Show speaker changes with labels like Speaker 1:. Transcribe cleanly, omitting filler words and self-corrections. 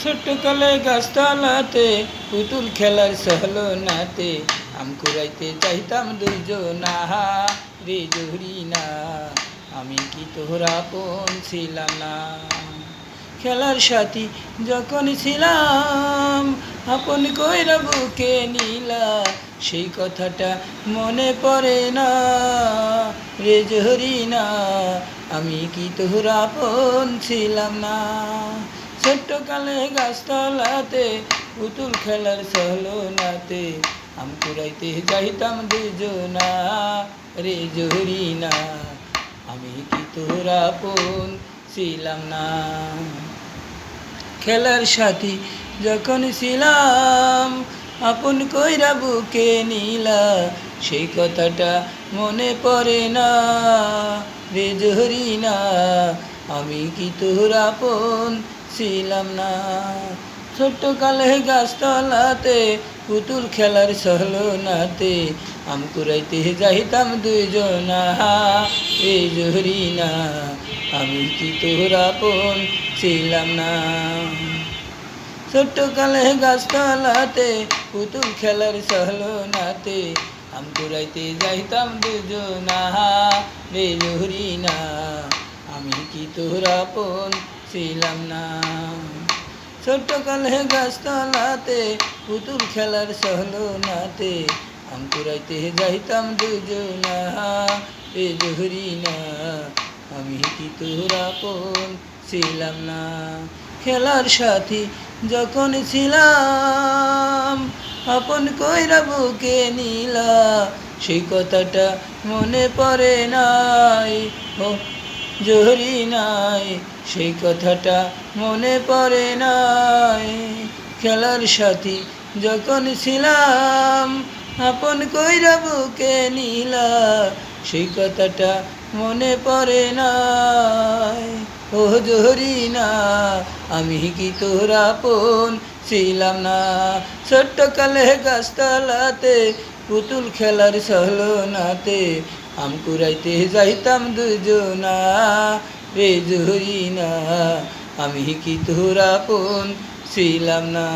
Speaker 1: ছোট্টকালে গাছতলাতে পুতুল খেলার সহলো নাতে আম কুড়াইতে চাইতাম দুইজনা রে জুড়ি না। আমি কি তোর আপন ছিলাম না? খেলার সাথী যখন ছিলাম আপন কইরা বুকে নিলা, সেই কথাটা মনে পড়ে না রে জহরি না। আমি কি তোর আপন ছিলাম না? ছোট্টকালে গাছতলাতে পুতুল খেলার সহলো নাতে আম কুড়াইতে যাইতাম দুজনা রে জহরি না। আমি কি তোর আপন ছিলাম না? খেলার সাথী যখন ছিলাম আপন কইরা বুকে নিলা, সেই কথাটা মনে পড়ে না রে জহরি না। আমি কি তোর আপন ছিলাম না? ছোট্টকালে গাছতলাতে পুতুল খেলার সহলো নাতে আম কুড়াইতে যাইতাম দুইজনা রে জহরি না। আমি কি তোর আপন ছিলাম না? ছোট্টকালে গাছতলাতে পুতুল খেলার সহলো নাতে আম কুড়াইতে যাইতাম দুজনা রে জহরি না। আমি কি তোর আপন ছিলাম না? ছোট্টকালে গাছতলাতে পুতুল খেলার সহলো নাতে আম কুড়াইতে যাইতাম দুজনা রে জহরি না। আমি কি তোর আপন ছিলাম না? খেলার সাথী যখন ছিলাম আপন কইরা বুকে নিলা, সেই কথাটা মনে পড়ে নাই ও জহরি নাই। সেই কথাটা মনে পড়ে নাই। খেলার সাথী যখন ছিলাম আপন কইরা বুকে নিলা, সেই কথাটা মনে পড়ে নাই ও জহরি না। আমি কি তোর আপন ছিলাম না? ছোট্টকালে গাছতলাতে পুতুল খেলার সহলো নাতে আম কুড়াইতে যাইতাম দুজনা রে জহরি না। আমি কি তোর আপন ছিলাম না?